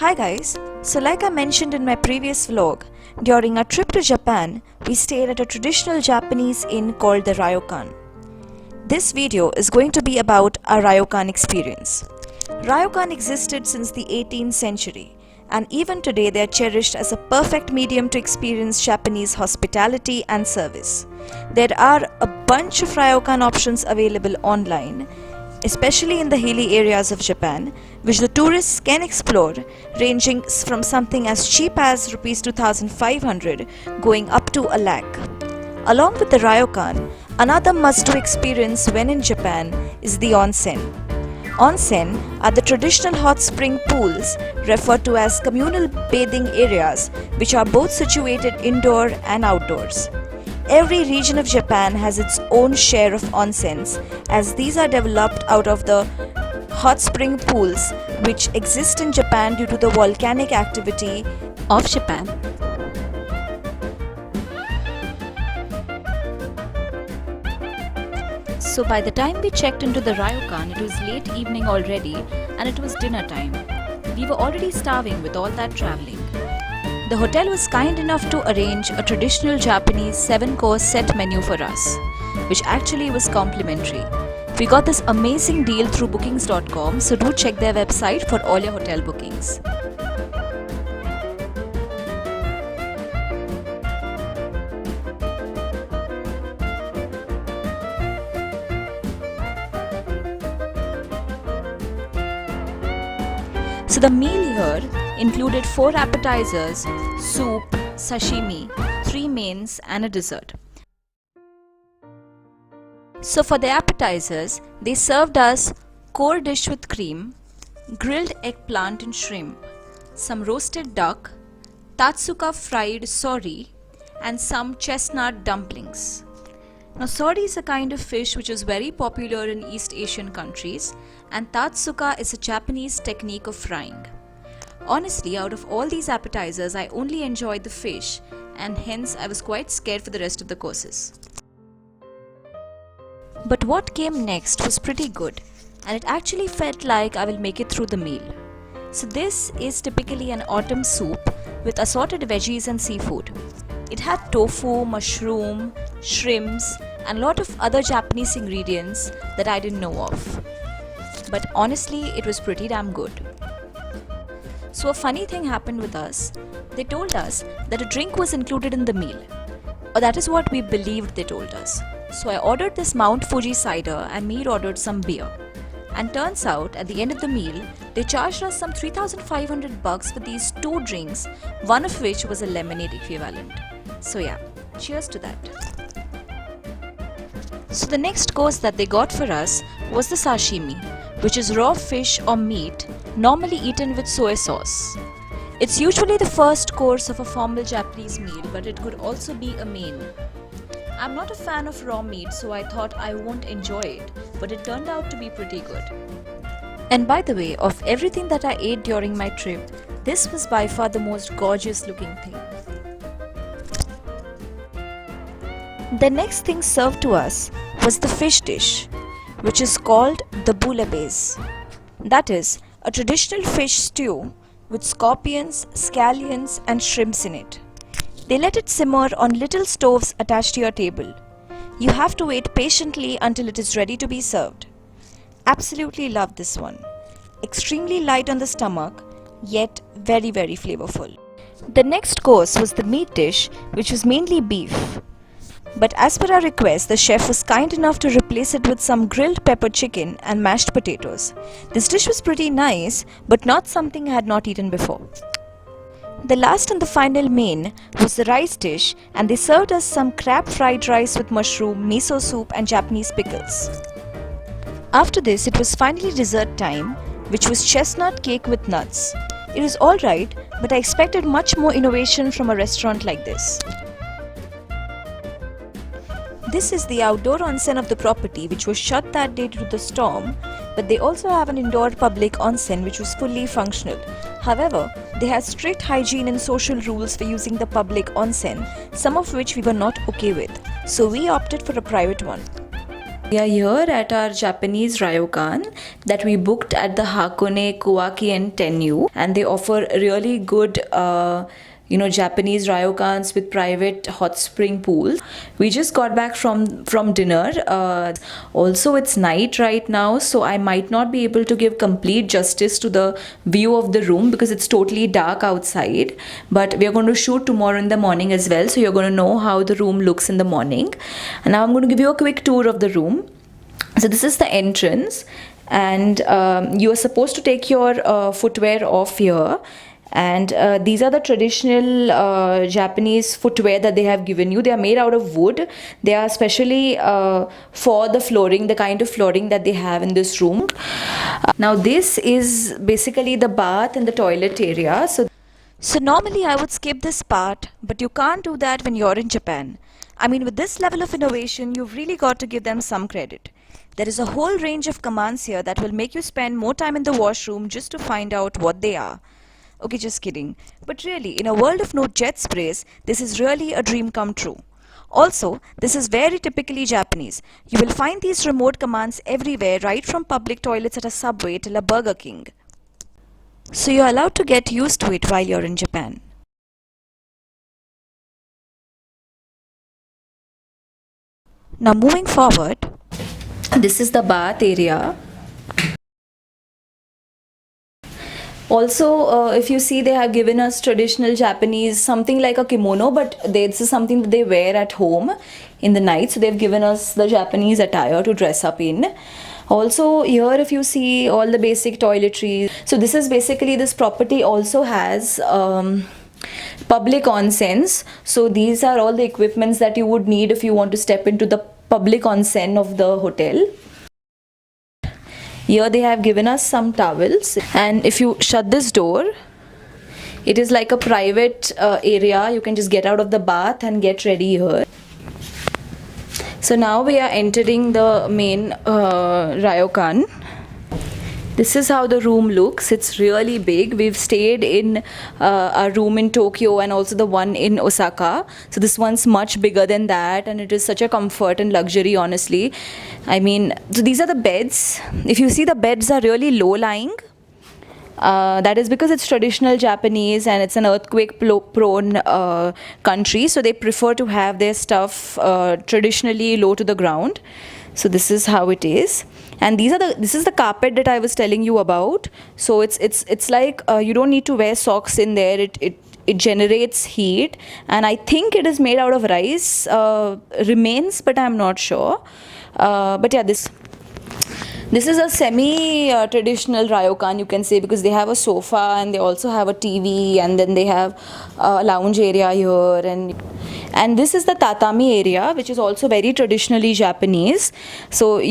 Hi guys, so like I mentioned in my previous vlog, during our trip to Japan, we stayed at a traditional Japanese inn called the Ryokan. This video is going to be about our Ryokan experience. Ryokan existed since the 18th century, and even today they are cherished as a perfect medium to experience Japanese hospitality and service. There are a bunch of Ryokan options available online, especially in the hilly areas of Japan, which the tourists can explore, ranging from something as cheap as Rs 2,500 going up to a lakh. Along with the Ryokan, another must-do experience when in Japan is the Onsen. Onsen are the traditional hot spring pools referred to as communal bathing areas, which are both situated indoor and outdoors. Every region of Japan has its own share of onsens, as these are developed out of the hot spring pools which exist in Japan due to the volcanic activity of Japan. So by the time we checked into the Ryokan, it was late evening already and it was dinner time. We were already starving with all that travelling. The hotel was kind enough to arrange a traditional Japanese 7-course set menu for us, which actually was complimentary. We got this amazing deal through bookings.com, so do check their website for all your hotel bookings. So the meal here included 4 appetizers, soup, sashimi, 3 mains and a dessert. So for the appetizers, they served us core dish with cream, grilled eggplant and shrimp, some roasted duck, tatsuka fried sori, and some chestnut dumplings. Now sori is a kind of fish which is very popular in East Asian countries, and tatsuka is a Japanese technique of frying. Honestly, out of all these appetizers, I only enjoyed the fish, and hence I was quite scared for the rest of the courses. But what came next was pretty good, and it actually felt like I will make it through the meal. So this is typically an autumn soup with assorted veggies and seafood. It had tofu, mushroom, shrimps, and a lot of other Japanese ingredients that I didn't know of. But honestly, it was pretty damn good. So a funny thing happened with us. They told us that a drink was included in the meal. Or that is what we believed they told us. So I ordered this Mount Fuji cider and Mead ordered some beer. And turns out, at the end of the meal, they charged us some $3,500 for these 2 drinks, one of which was a lemonade equivalent. So yeah, cheers to that. So the next course that they got for us was the sashimi, which is raw fish or meat normally eaten with soy sauce. It's usually the first course of a formal Japanese meal, but it could also be a main. I'm not a fan of raw meat, so I thought I won't enjoy it, but it turned out to be pretty good. And by the way, of everything that I ate during my trip, this was by far the most gorgeous looking thing. The next thing served to us was the fish dish, which is called the bouillabaisse. That is, a traditional fish stew with scorpions, scallions and shrimps in it. They let it simmer on little stoves attached to your table. You have to wait patiently until it is ready to be served. Absolutely love this one. Extremely light on the stomach, yet very flavorful. The next course was the meat dish, which was mainly beef. But as per our request, the chef was kind enough to replace it with some grilled pepper chicken and mashed potatoes. This dish was pretty nice, but not something I had not eaten before. The last and the final main was the rice dish, and they served us some crab fried rice with mushroom, miso soup and Japanese pickles. After this, it was finally dessert time, which was chestnut cake with nuts. It was alright, but I expected much more innovation from a restaurant like this. This is the outdoor onsen of the property, which was shut that day due to the storm, but they also have an indoor public onsen which was fully functional. However, they had strict hygiene and social rules for using the public onsen, some of which we were not okay with, so we opted for a private one. We are here at our Japanese Ryokan that we booked at the Hakone Kowakein Tenyu, and they offer really good Japanese ryokans with private hot spring pools. We just got back from dinner. Also it's night right now, so I might not be able to give complete justice to the view of the room because it's totally dark outside, but we are going to shoot tomorrow in the morning as well, so you're going to know how the room looks in the morning. And now I'm going to give you a quick tour of the room. So this is the entrance, and you are supposed to take your footwear off here. And these are the traditional Japanese footwear that they have given you. They are made out of wood. They are specially for the flooring, the kind of flooring that they have in this room. Now this is basically the bath and the toilet area. So normally I would skip this part, but you can't do that when you're in Japan. I mean, with this level of innovation, you've really got to give them some credit. There is a whole range of commands here that will make you spend more time in the washroom just to find out what they are. Okay, just kidding. But really, in a world of no jet sprays, this is really a dream come true. Also, this is very typically Japanese. You will find these remote commands everywhere, right from public toilets at a Subway till a Burger King. So you're allowed to get used to it while you're in Japan. Now moving forward, this is the bath area. Also, if you see, they have given us traditional Japanese, something like a kimono, but this is something that they wear at home in the night. So they've given us the Japanese attire to dress up in. Also here, if you see all the basic toiletries. So this is basically, this property also has public onsens. So these are all the equipments that you would need if you want to step into the public onsen of the hotel. Here they have given us some towels, and if you shut this door, it is like a private area. You can just get out of the bath and get ready here. So now we are entering the main Ryokan. This is how the room looks. It's really big. We've stayed in a room in Tokyo and also the one in Osaka. So this one's much bigger than that, and it is such a comfort and luxury, honestly. I mean, so these are the beds. If you see, the beds are really low-lying. That is because it's traditional Japanese and it's an earthquake-prone country. So they prefer to have their stuff traditionally low to the ground. So this is how it is. And this is the carpet that I was telling you about. So it's like you don't need to wear socks in there. It generates heat, and I think it is made out of rice remains, but I'm not sure. But yeah, this is a semi-traditional Ryokan, you can say, because they have a sofa and they also have a TV, and then they have a lounge area here, and this is the tatami area, which is also very traditionally Japanese. So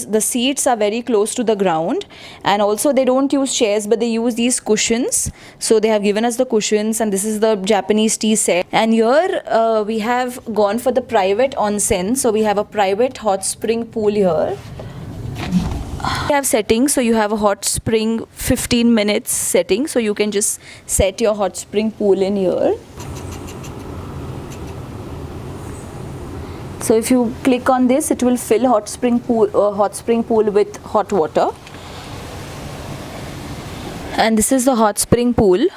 the seats are very close to the ground, and also they don't use chairs, but they use these cushions. So they have given us the cushions, and this is the Japanese tea set. And here we have gone for the private onsen. So we have a private hot spring pool here. We have settings, so you have a hot spring 15 minutes setting, so you can just set your hot spring pool in here. So if you click on this, it will fill hot spring pool with hot water. And this is the hot spring pool.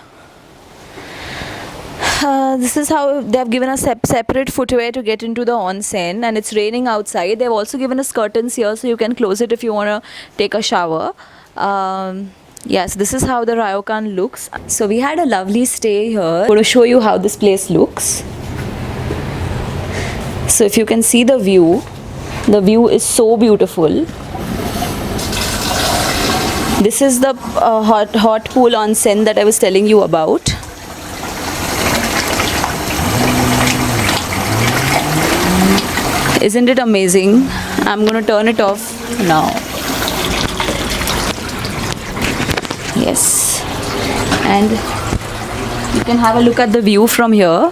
This is how they have given us separate footwear to get into the onsen, and it's raining outside. They've also given us curtains here, so you can close it if you want to take a shower. Yes, this is how the Ryokan looks. So we had a lovely stay here. I'm going to show you how this place looks. So if you can see the view is so beautiful. This is the hot pool onsen that I was telling you about. Isn't it amazing? I'm going to turn it off now. Yes. And you can have a look at the view from here.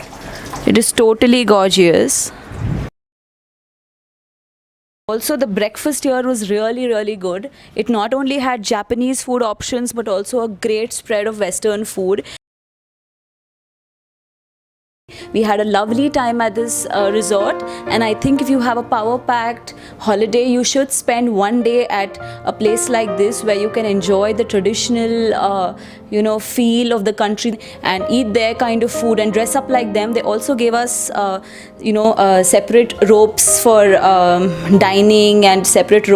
It is totally gorgeous. Also, the breakfast here was really good. It not only had Japanese food options, but also a great spread of Western food. We had a lovely time at this resort, and I think if you have a power-packed holiday, you should spend one day at a place like this where you can enjoy the traditional feel of the country and eat their kind of food and dress up like them. They also gave us separate ropes for dining and separate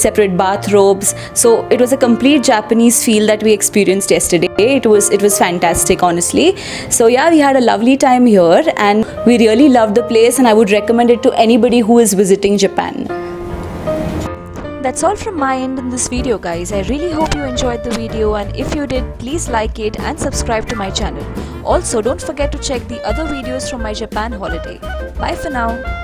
separate bathrobes. So it was a complete Japanese feel that we experienced yesterday. It was fantastic, honestly. So yeah, we had a lovely time here and we really loved the place, and I would recommend it to anybody who is visiting Japan. That's all from my end in this video, guys. I really hope you enjoyed the video, and if you did, please like it and subscribe to my channel. Also, don't forget to check the other videos from my Japan holiday. Bye for now.